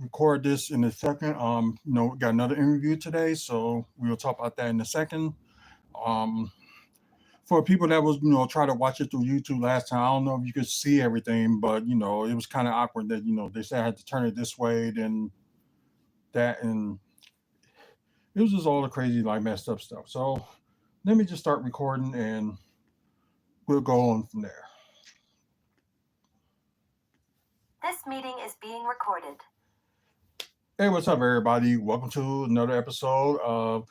record this in a second. We got another interview today, so we'll talk about that in a second. Um, for people that was try to watch it through YouTube last time, I don't know if you could see everything, but it was kind of awkward that they said I had to turn it this way, then that, and it was just all the crazy like messed up stuff. So let me just start recording, and we'll go on from there. This meeting is being recorded. Hey, what's up, everybody? Welcome to another episode of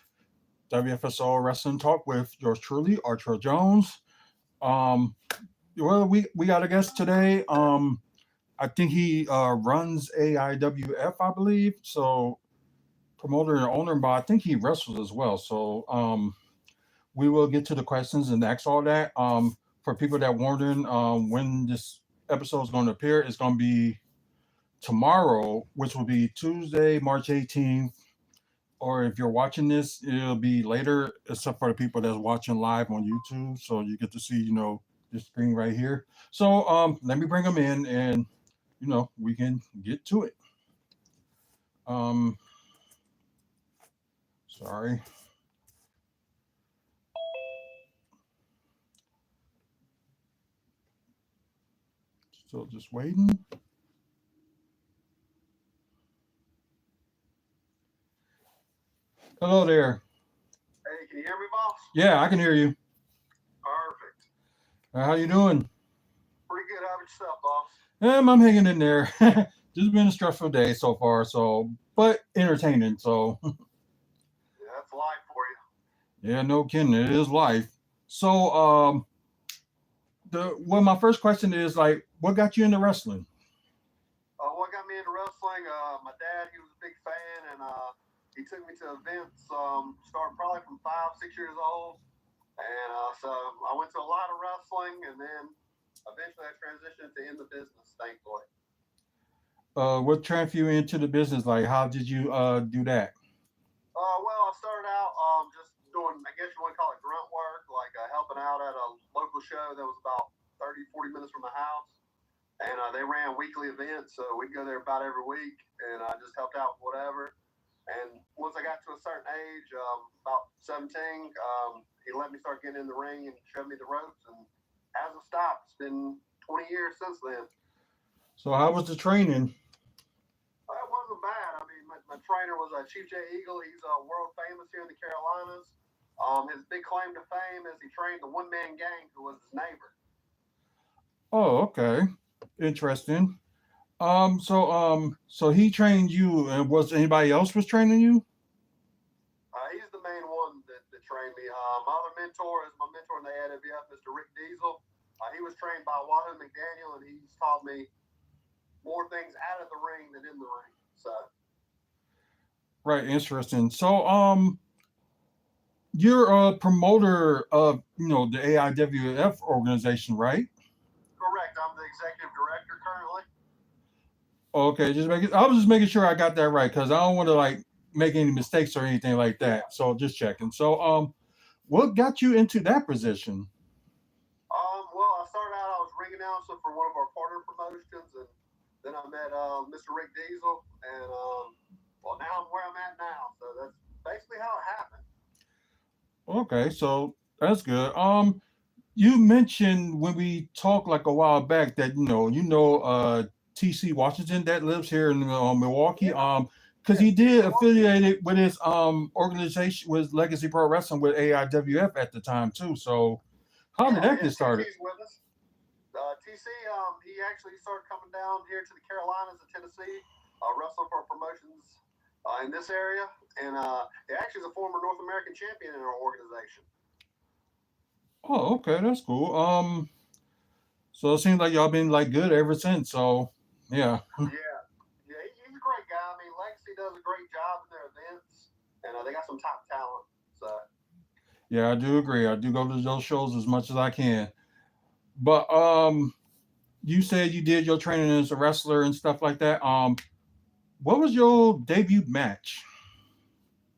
WFSO Wrestling Talk with yours truly, Artrell Jones. Um, we got a guest today. I think he runs AIWF, I believe. So promoter and owner, but I think he wrestles as well. So we will get to the questions and ask all that. For people that wondering when this episode is going to appear, it's going to be tomorrow, which will be Tuesday, March 18th. Or if you're watching this, it'll be later, except for the people that's watching live on YouTube. So you get to see, this screen right here. So let me bring them in, and we can get to it. Um, sorry. Still just waiting. Hello there. Hey, can you hear me, boss? Yeah, I can hear you. Perfect. How you doing? Pretty good. How about yourself, boss? I'm hanging in there. Just been a stressful day so far, but entertaining. So Yeah, that's life for you. yeah, no kidding. It is life. So my first question is like, what got you into wrestling? What got me into wrestling? My dad, he was a big fan, and he took me to events starting probably from 5, 6 years old. And so I went to a lot of wrestling, and then eventually I transitioned to in the business, thankfully. What transferred you into the business? Like, how did you do that? Well, I started out just doing, I guess you want to call it grunt work, like helping out at a local show that was about 30, 40 minutes from the house. And they ran weekly events, so we'd go there about every week, and I just helped out with whatever. And once I got to a certain age, about 17, he let me start getting in the ring and showed me the ropes, and hasn't stopped. It's been 20 years since then. So how was the training? It wasn't bad. I mean, my trainer was Chief J. Eagle. He's world famous here in the Carolinas. His big claim to fame is he trained the one-man gang who was his neighbor. Oh, okay. Interesting. So he trained you, and was anybody else was training you? He's the main one that trained me. My other mentor is my mentor in the AWF, Mr. Rick Diesel. He was trained by Wahoo McDaniel, and he's taught me more things out of the ring than in the ring. So. Right, interesting. So you're a promoter of the AIWF organization, right? Correct. I'm the executive director currently. Okay, I was just making sure I got that right because I don't want to like make any mistakes or anything like that. So just checking. So what got you into that position? Well, I started out, I was ring announcer for one of our partner promotions, and then I met Mr. Rick Diesel, and well, now I'm where I'm at now. So that's basically how it happened. Okay, so that's good. You mentioned when we talked like a while back that TC Washington that lives here in Milwaukee. Yeah. Because he did affiliated with his organization with Legacy Pro Wrestling with AIWF at the time too. So how did that get started? TC's with us. TC, he actually started coming down here to the Carolinas and Tennessee, wrestling for promotions in this area, and he actually is a former North American champion in our organization. Oh, okay, that's cool. So it seems like y'all been like good ever since. So yeah. Yeah, he's a great guy. I mean, Legacy does a great job in their events, and they got some top talent. So. Yeah, I do agree. I do go to those shows as much as I can. But you said you did your training as a wrestler and stuff like that. What was your debut match?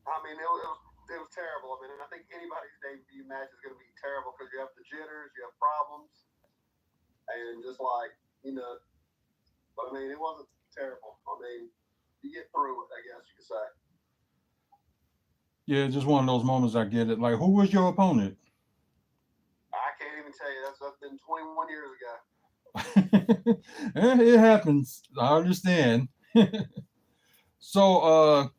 I mean, it was terrible. I mean, I think anybody's debut match is going to be terrible because you have the jitters, you have problems, and just like but I mean, it wasn't terrible. I mean, you get through it, I guess you could say. Yeah, just one of those moments. I get it. Like, who was your opponent? I can't even tell you. That's been 21 years ago. It happens. I understand. So,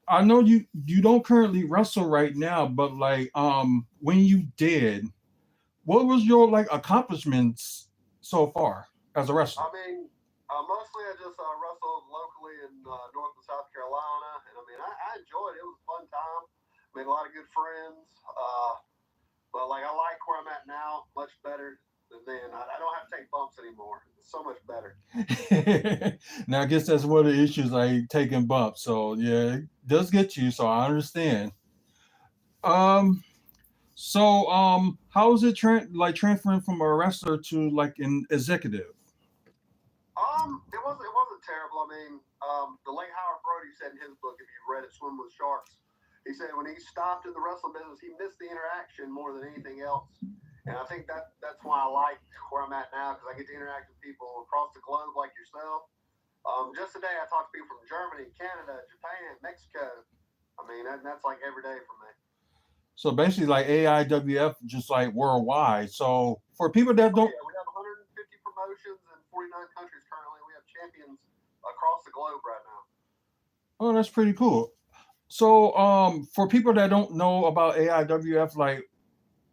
I know you don't currently wrestle right now, but like, when you did, what was your like accomplishments so far as a wrestler? I mean, mostly I just wrestled locally in North and South Carolina, and I mean, I enjoyed it. It was a fun time. Made a lot of good friends. But like, I like where I'm at now much better than then. I don't have to take bumps anymore. It's so much better. Now, I guess that's one of the issues, like taking bumps. So yeah, it does get you. So I understand. Um, how is it like transferring from a wrestler to like an executive? It wasn't terrible. I mean, the late Howard Brody said in his book, if you read it, Swim with Sharks, he said when he stopped in the wrestling business, he missed the interaction more than anything else. And I think that's why I like where I'm at now, because I get to interact with people across the globe like yourself. Just today, I talked to people from Germany, Canada, Japan, Mexico. I mean, that's like every day for me. So basically, like AIWF, just like worldwide. So for people that don't, Yeah, we have 150 promotions in 49 countries currently. We have champions across the globe right now. oh, that's pretty cool. So for people that don't know about AIWF, like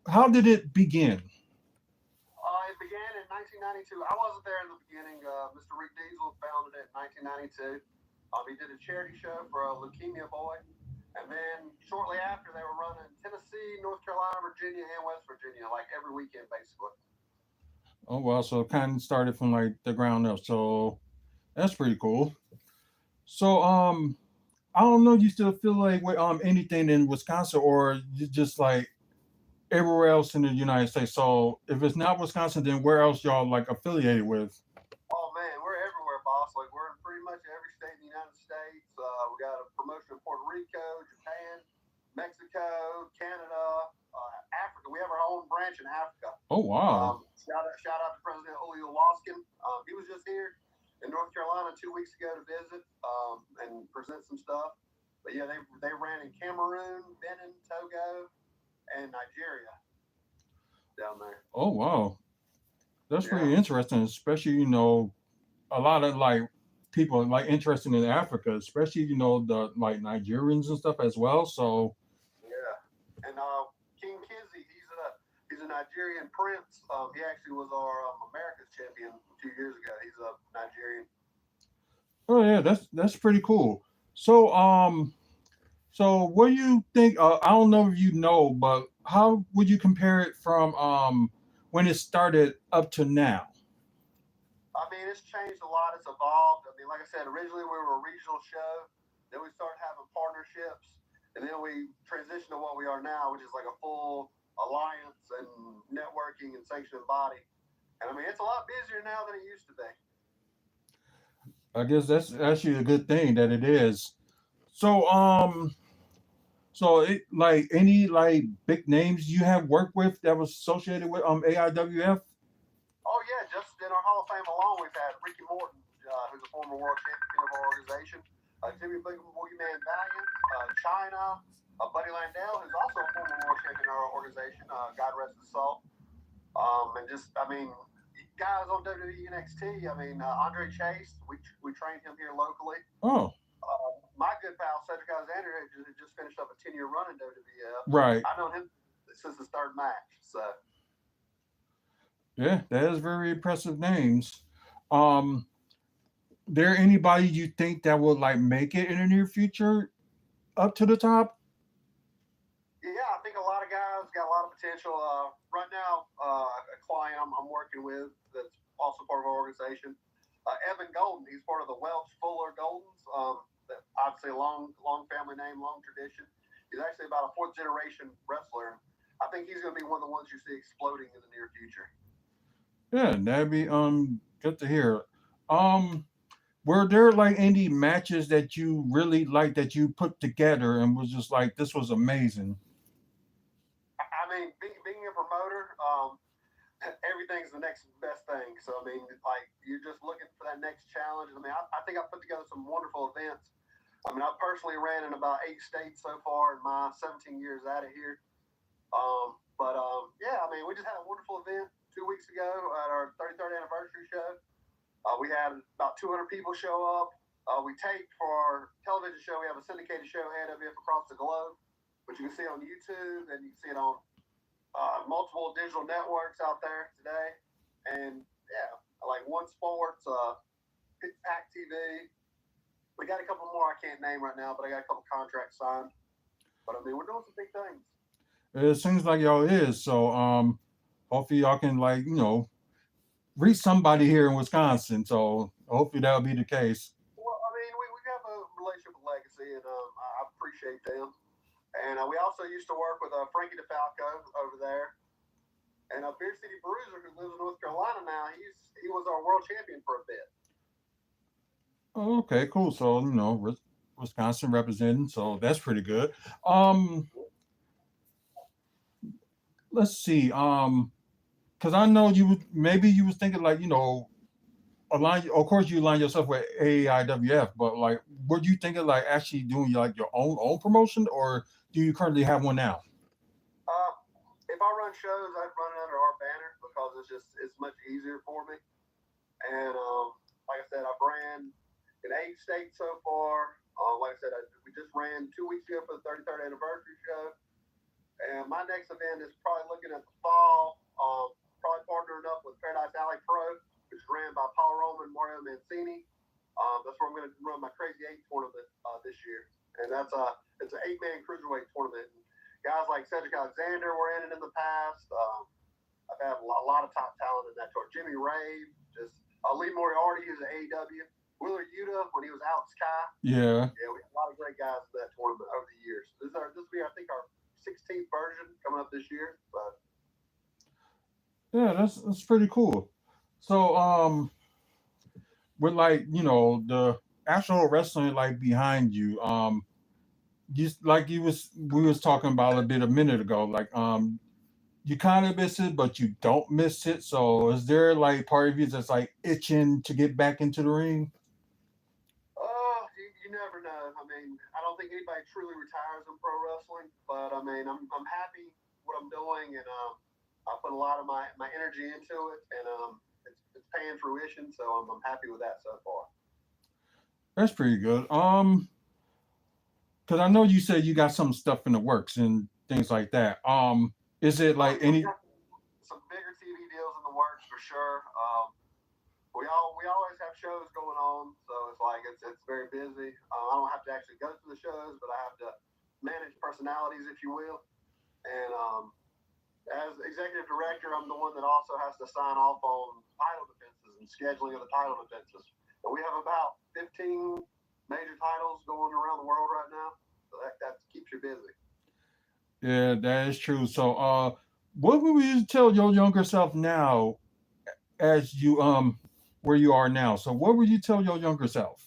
how did it begin? It began in 1992. I wasn't there in the beginning. Mr. Rick Diesel founded it in 1992. He did a charity show for a leukemia boy. And then shortly after, they were running Tennessee, North Carolina, Virginia, and West Virginia, like every weekend, basically. Oh well, so it kind of started from like the ground up. So that's pretty cool. So I don't know. You still feel like with anything in Wisconsin, or you just like everywhere else in the United States? So if it's not Wisconsin, then where else y'all like affiliated with? Oh, man, we're everywhere, boss. Like, we're in pretty much every state in the United States. We got a promotion in Puerto Rico, Japan, Mexico, Canada, Africa. We have our own branch in Africa. Oh wow. Shout out to President Julio Waskin. He was just here in North Carolina 2 weeks ago to visit and present some stuff. But yeah, they ran in Cameroon, Benin, Togo, and Nigeria down there. Oh wow. That's Yeah, pretty interesting, especially a lot of like people like interested in Africa, especially the like Nigerians and stuff as well. So yeah. And King Kizzy, he's a Nigerian prince. He actually was our America's champion 2 years ago. He's a Nigerian. oh yeah, that's pretty cool. So what do you think? I don't know if you know, but how would you compare it from when it started up to now? I mean, it's changed a lot. It's evolved. I mean, like I said, originally we were a regional show. Then we started having partnerships, and then we transitioned to what we are now, which is like a full alliance and networking and sanctioning body. And I mean, it's a lot busier now than it used to be. I guess that's actually a good thing that it is. So so it like any like big names you have worked with that was associated with AIWF? Oh yeah, just in our Hall of Fame alone, we've had Ricky Morton, who's a former world champion of our organization, Jimmy Boogeyman Valiant, China, Buddy Landell, who's also a former world champion of our organization. God rest his soul. And just, I mean, guys on WWE NXT. I mean, Andre Chase, we trained him here locally. Oh, My good pal Cedric Alexander just finished up a 10-year run in WWF. right. I've known him since his third match. So Yeah, that is very impressive names. Um, there anybody you think that will like make it in the near future up to the top? yeah, I think a lot of guys got a lot of potential. Right now, a client I'm working with that's also part of our organization, Evan Golden. He's part of the Welch Fuller Goldens. That obviously long family name, long tradition. He's actually about a fourth generation wrestler. I think he's going to be one of the ones you see exploding in the near future. Yeah, that'd be good to hear. Um, were there like any matches that you really like that you put together and was just like this was amazing? I mean, being a promoter, everything's the next best thing. So I mean, like you're just looking for that next challenge. I mean, I think I put together some wonderful events I mean, I personally ran in about 8 states so far in my 17 years out of here. Yeah, I mean, we just had a wonderful event 2 weeks ago at our 33rd anniversary show. We had about 200 people show up. We taped for our television show. We have a syndicated show, AWF Across the Globe, which you can see on YouTube, and you can see it on multiple digital networks out there today. And yeah, like One Sports, Pack TV. We got a couple more I can't name right now, but I got a couple contracts signed. But I mean, we're doing some big things. It seems like y'all is. So hopefully y'all can reach somebody here in Wisconsin. So hopefully that'll be the case. Well, I mean, we have a relationship with Legacy, and I appreciate them. And we also used to work with Frankie DeFalco over there. And Beer City Bruiser, who lives in North Carolina now, he was our world champion for a bit. Oh, okay, cool. So Wisconsin representing, so that's pretty good. Let's see. Because I know you was thinking align. Of course, you align yourself with AIWF, but were you thinking actually doing your own promotion, or do you currently have one now? If I run shows, I'd run it under our banner because it's much easier for me. And like I said, I've ran in 8 states so far. Like I said, we just ran 2 weeks ago for the 33rd anniversary show. And my next event is probably looking at the fall, probably partnering up with Paradise Alley Pro, which is ran by Paul Roman and Mario Mancini. That's where I'm going to run my Crazy 8 tournament this year. And it's an 8-man cruiserweight tournament. And guys like Cedric Alexander were in it in the past. I've had a lot of top talent in that tour. Jimmy Rave, Lee Moriarty, who's an AEW. Willard Yuta when he was out in Sky. Yeah. Yeah, we had a lot of great guys in that tournament over the years. This will be, I think, our 16th version coming up this year. But yeah, that's pretty cool. So with the actual wrestling behind you, we was talking about a bit a minute ago, you kind of miss it, but you don't miss it. So is there part of you that's itching to get back into the ring? You never know. I mean, I don't think anybody truly retires in pro wrestling, but I mean, I'm happy what I'm doing, and I put a lot of my energy into it, and it's paying fruition. So I'm happy with that so far. That's pretty good. Because I know you said you got some stuff in the works and things like that. Is it any? Some bigger TV deals in the works for sure. We always have shows going on, so it's very busy. I don't have to actually go to the shows, but I have to manage personalities, if you will. And as executive director, I'm the one that also has to sign off on title defenses and scheduling of the title defenses. And we have about 15 major titles going around the world right now, so that keeps you busy. Yeah, that is true. So, what would you tell your younger self now, as you where you are now? So, what would you tell your younger self?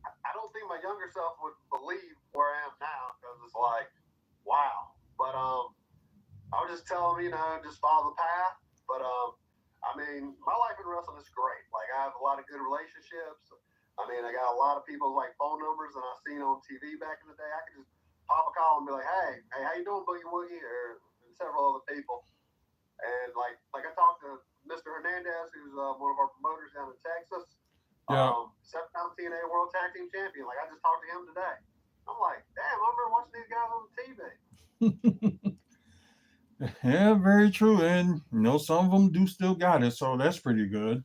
I don't think my younger self would believe where I am now because it's wow. But I would just tell them, just follow the path. But I mean, my life in wrestling is great. I have a lot of good relationships. I mean, I got a lot of people's phone numbers that I've seen on TV back in the day. I could just pop a call and be like, hey, how you doing, Boogie Woogie? And several other people. And like I talked to Mr. Hernandez, who's one of our promoters down in Texas. Yeah. 7-time TNA World Tag Team Champion. I just talked to him today. I'm like, damn, I remember watching these guys on TV. Yeah, very true. And some of them do still got it, so that's pretty good.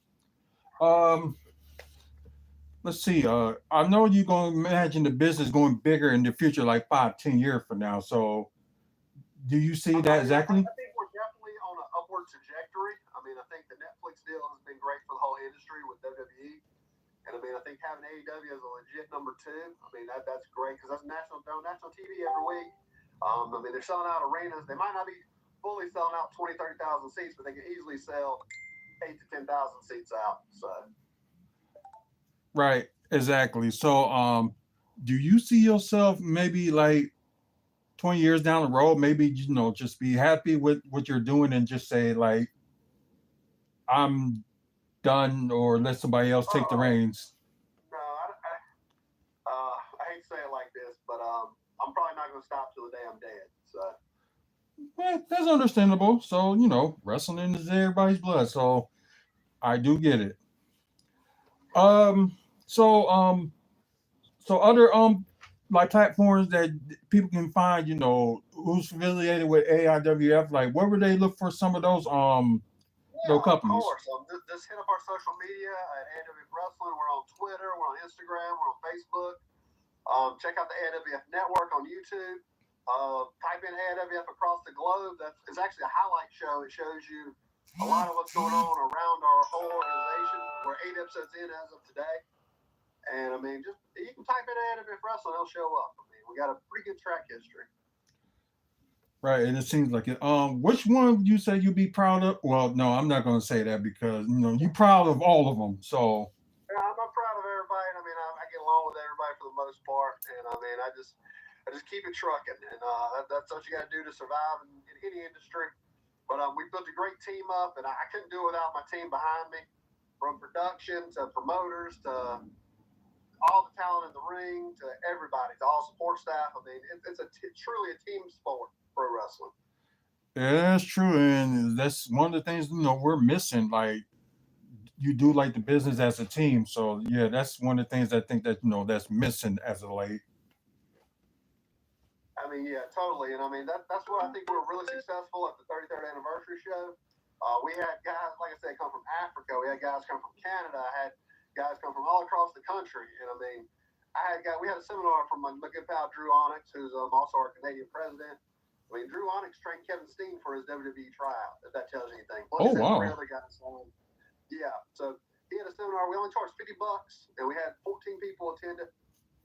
Let's see. I know you're gonna imagine the business going bigger in the future, 5-10 years from now. So do you see that exactly? I think we're definitely on an upward trajectory. I mean, I think the Netflix deal has been great for the whole industry with WWE. And I mean, I think having AEW as a legit number 2, I mean, that's great because that's national TV every week. I mean, they're selling out arenas. They might not be fully selling out 20,000, 30,000 seats, but they can easily sell 8,000 to 10,000 seats out. So. Right, exactly. So, do you see yourself maybe 20 years down the road, maybe just be happy with what you're doing and just say I'm done, or let somebody else take the reins? No, I hate to say it like this, but I'm probably not going to stop till the day I'm dead. So. That's understandable. So, wrestling is everybody's blood. So I do get it. Um, so so other like platforms that people can find, who's affiliated with AIWF, like where would they look for some of those Yeah, those of companies? course. Just hit up our social media at AWF Wrestling. We're on Twitter, we're on Instagram, we're on Facebook. Check out the AWF Network on YouTube. Type in AWF across the globe. It's actually a highlight show. It shows you a lot of what's going on around our whole organization. We're 8 episodes in as of today. And I mean, just you can type in AWF Wrestling, it'll show up. I mean, we got a pretty good track history. Right, and it seems like it. Which one would you say you'd be proud of? Well, no, I'm not going to say that because you're proud of all of them. So Yeah, I'm proud of everybody. I mean, I get along with everybody for the most part, and I mean, I just keep it trucking, and that's what you got to do to survive in any industry. But we built a great team up, and I couldn't do it without my team behind me, from production to promoters to all the talent in the ring to everybody, to all support staff. I mean, it's truly a team sport, pro wrestling. yeah, that's true, and that's one of the things we're missing. Like you do like the business as a team, so yeah, that's one of the things I think that that's missing as of late. I mean, yeah, totally. And I mean, that's what I think we were really successful at the 33rd anniversary show. We had guys, like I said, come from Africa. We had guys come from Canada. I had guys come from all across the country. And I mean, we had a seminar from my good pal Drew Onyx, who's also our Canadian president. I mean, Drew Onyx trained Kevin Steen for his WWE tryout, if that tells you anything. Plus, Oh, wow. 3 other guys. Yeah. So he had a seminar. We only charged $50, and we had 14 people attend it.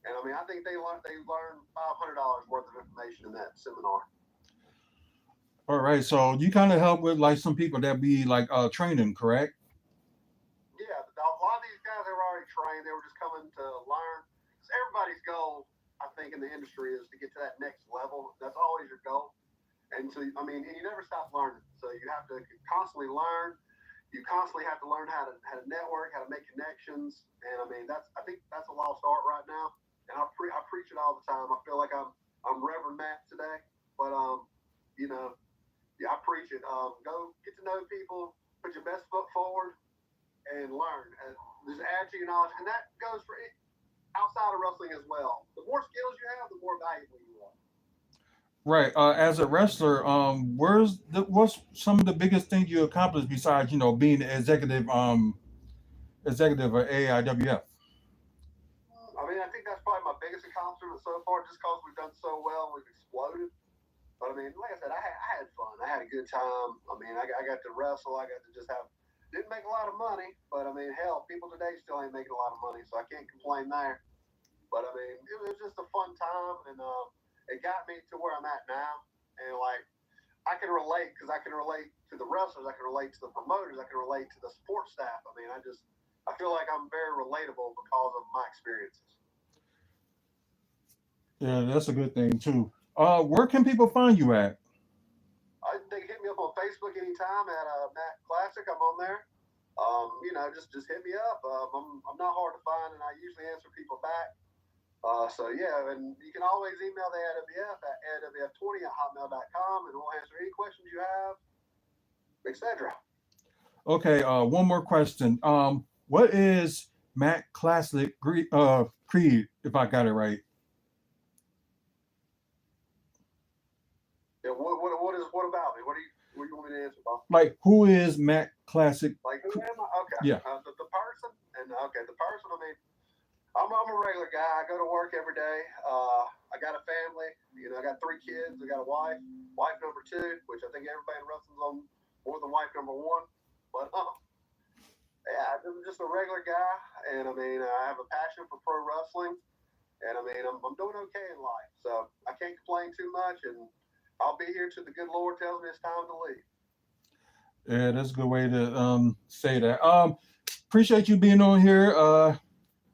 And I mean, I think they learned $500 worth of information in that seminar. All right, so you kind of help with like some people that be like training, correct? Yeah, a lot of these guys, they were already trained. They were just coming to learn. So everybody's goal, I think, in the industry is to get to that next level. That's always your goal. And so, I mean, and you never stop learning. So you have to constantly learn. You constantly have to learn how to network, how to make connections. And I mean, I think that's a lost art right now. And I preach it all the time. I feel like I'm Reverend Matt today, but I preach it. Go get to know people, put your best foot forward, and learn. And just add to your knowledge, and that goes for outside of wrestling as well. The more skills you have, the more valuable you are. Right. As a wrestler, what's some of the biggest things you accomplished besides being the executive of AIWF? I mean, I think that's probably my biggest accomplishment so far, just because we've done so well and we've exploded. But I mean, like I said, I had fun. I had a good time. I mean, I got to wrestle. I got to just didn't make a lot of money, but I mean, hell, people today still ain't making a lot of money, so I can't complain there. But I mean, it was just a fun time, and it got me to where I'm at now. And like, I can relate because I can relate to the wrestlers, I can relate to the promoters, I can relate to the support staff. I mean, I feel like I'm very relatable because of my experiences. Yeah, that's a good thing too. Where can people find you at? They can hit me up on Facebook anytime at Matt Classic. I'm on there. Just hit me up. I'm not hard to find, and I usually answer people back. So yeah, and you can always email the AWF at awf20@hotmail.com, and we'll answer any questions you have, etc. Okay. One more question. What is Matt Classic Creed? If I got it right. Yeah, what about me? What do you want me to answer, Bob? Like, who is Matt Classic? Like, who am I? Okay. Yeah. The person, and the person. I mean, I'm a regular guy. I go to work every day. I got a family. I got 3 kids. I got a wife number 2, which I think everybody in wrestling's on more than wife number 1. But yeah, I'm just a regular guy, and I mean, I have a passion for pro wrestling, and I mean, I'm doing okay in life, so I can't complain too much, and I'll be here till the good Lord tells me it's time to leave. Yeah, that's a good way to say that. Appreciate you being on here.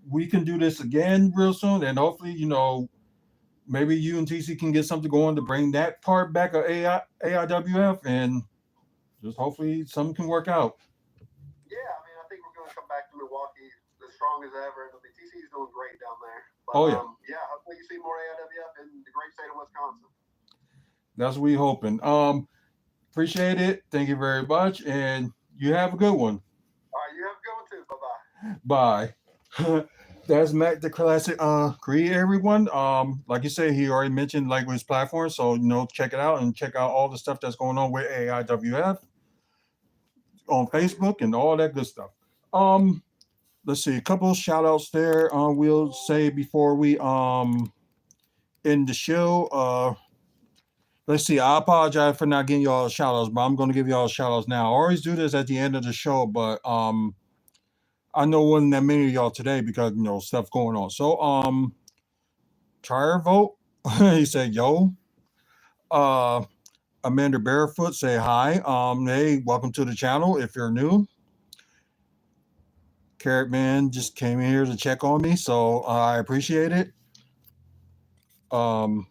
We can do this again real soon, and hopefully, maybe you and TC can get something going to bring that part back of AIWF, and just hopefully something can work out. Yeah, I mean, I think we're going to come back to Milwaukee as strong as ever, and I mean, TC's doing great down there. But, Oh, yeah. Yeah, hopefully you see more AIWF in the great state of Wisconsin. That's what we hoping. Appreciate it. Thank you very much, and you have a good one. All right, you have a good one too. Bye-bye. Bye. That's Matt the Classic Creed, everyone. Like you said, he already mentioned like his platform, so check it out and check out all the stuff that's going on with AIWF on Facebook and all that good stuff. Um, let's see, a couple of shout outs there. We'll say before we end the show. Let's see. I apologize for not getting y'all shout outs, but I'm going to give y'all shout outs now. I always do this at the end of the show, but I know wasn't that many of y'all today because stuff going on. So try your vote. He said, "Yo." Uh, Amanda Barefoot say hi. Hey, welcome to the channel. If you're new, Carrot Man just came in here to check on me, so I appreciate it. Um,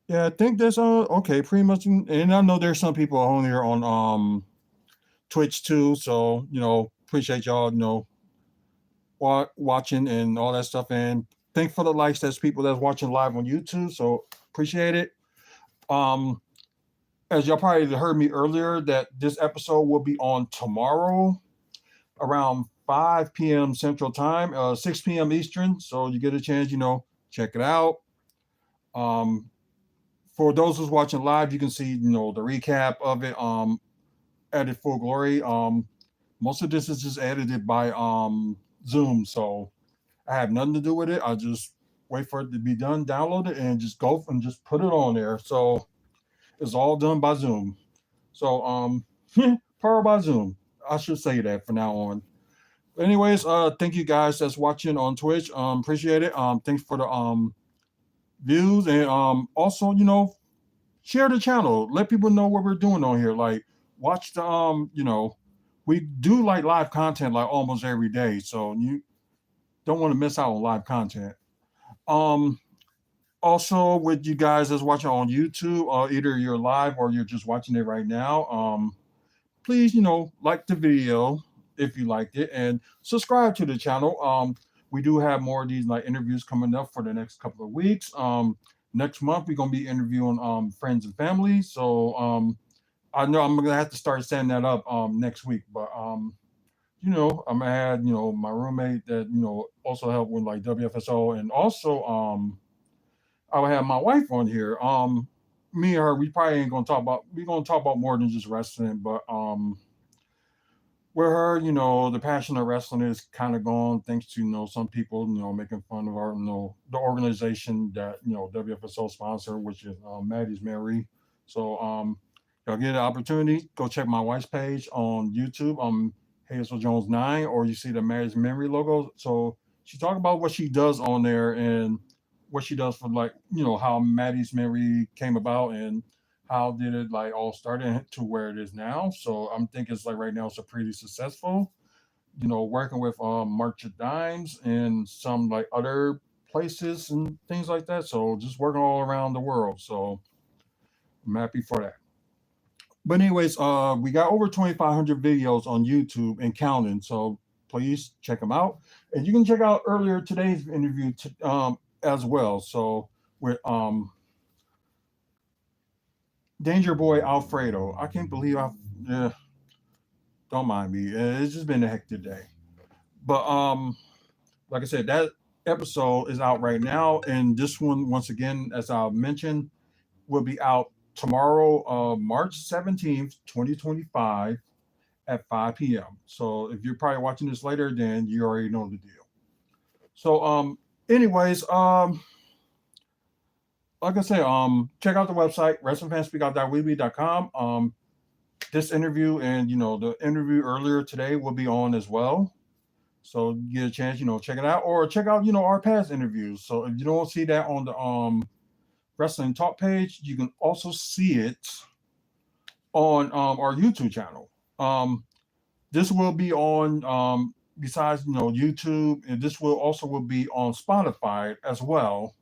yeah, I think that's okay. Pretty much, and I know there's some people on here on Twitch too. So appreciate y'all watching and all that stuff. And thank for the likes. That's people that's watching live on YouTube. So appreciate it. As y'all probably heard me earlier, that this episode will be on tomorrow around 5 p.m. Central Time, 6 p.m. Eastern. So you get a chance, check it out. For those who's watching live, you can see, the recap of it, added full glory. Most of this is just edited by Zoom, so I have nothing to do with it. I just wait for it to be done, download it, and just go and just put it on there. So it's all done by Zoom. So power by Zoom. I should say that from now on. Anyways, thank you guys that's watching on Twitch. Appreciate it. Thanks for the views, and also share the channel. Let people know what we're doing on here. Like watch the we do like live content like almost every day, so you don't want to miss out on live content. Also with you guys that's watching on YouTube, either you're live or you're just watching it right now, please like the video if you liked it and subscribe to the channel. We do have more of these like interviews coming up for the next couple of weeks. Next month we're gonna be interviewing friends and family, so I know I'm gonna have to start setting that up next week, but I'm gonna add my roommate that also help with like WFSO, and also I will have my wife on here. Me and her, we probably ain't gonna talk about. We're gonna talk about more than just wrestling, but with her, the passion of wrestling is kind of gone thanks to some people making fun of our the organization that WFSO sponsor, which is Maddie's Mary. So y'all get an opportunity, go check my wife's page on YouTube. Hazel Jones 9, or you see the Maddie's Memory logo. So she talked about what she does on there and what she does for like how Maddie's Memory came about and how did it like all started to where it is now. So I'm thinking it's like right now it's a pretty successful, working with March of Dimes and some like other places and things like that. So just working all around the world. So I'm happy for that. But anyways, we got over 2,500 videos on YouTube and counting. So please check them out. And you can check out earlier today's interview as well. So with Danger Boy Alfredo. I can't believe don't mind me. It's just been a hectic day. But like I said, that episode is out right now, and this one, once again, as I mentioned, will be out tomorrow, March 17th, 2025 at 5 p.m. So if you're probably watching this later, then you already know the deal. So anyways, like I said, check out the website, wrestlingfanspeakout.weebly.com. This interview and the interview earlier today will be on as well. So you get a chance, check it out, or check out, our past interviews. So if you don't see that on the Wrestling Talk page, you can also see it on our YouTube channel. This will be on besides YouTube, and this will be on Spotify as well,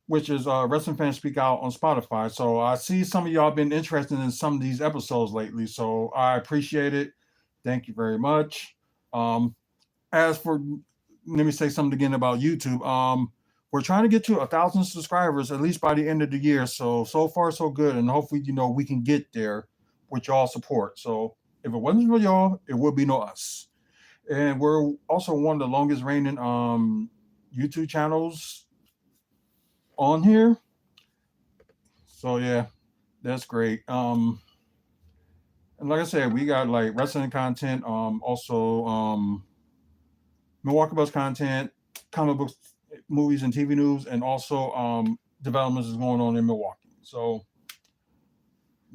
which is Wrestling Fans Speak Out on Spotify. So I see some of y'all been interested in some of these episodes lately, so I appreciate it. Thank you very much. As for let me say something again about YouTube. We're trying to get to 1,000 subscribers at least by the end of the year. So far so good, and hopefully we can get there with y'all support. So if it wasn't for y'all, it would be no us. And we're also one of the longest reigning YouTube channels on here. So yeah, that's great. And like I said, we got like wrestling content, also Milwaukee Bucks content, comic books, movies, and TV news, and also developments is going on in Milwaukee. So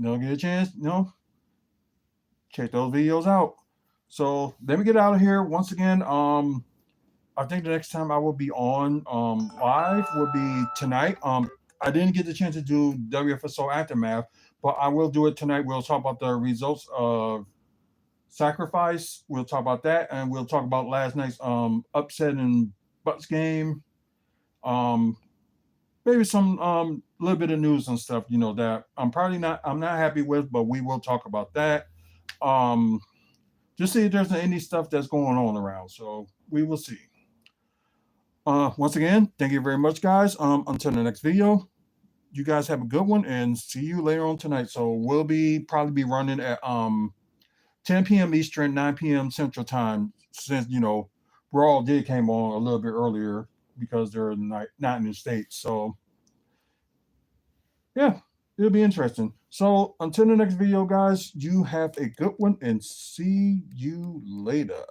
get a chance, check those videos out. So let me get out of here once again. I think the next time I will be on live will be tonight. I didn't get the chance to do WFSO Aftermath, but I will do it tonight. We'll talk about the results of Sacrifice. We'll talk about that, and we'll talk about last night's upset in Bucks game. Maybe some little bit of news and stuff, that I'm not happy with, but we will talk about that. Just see if there's any stuff that's going on around. So we will see. Once again, thank you very much, guys. Until the next video, you guys have a good one, and see you later on tonight. So we'll probably be running at 10 p.m. Eastern, 9 p.m. Central Time, since Raw came on a little bit earlier because they're not in the States. So yeah, it'll be interesting. So until the next video, guys, you have a good one, and see you later.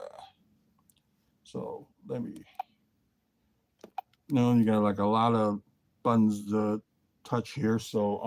So let me. You got like a lot of buttons to touch here. So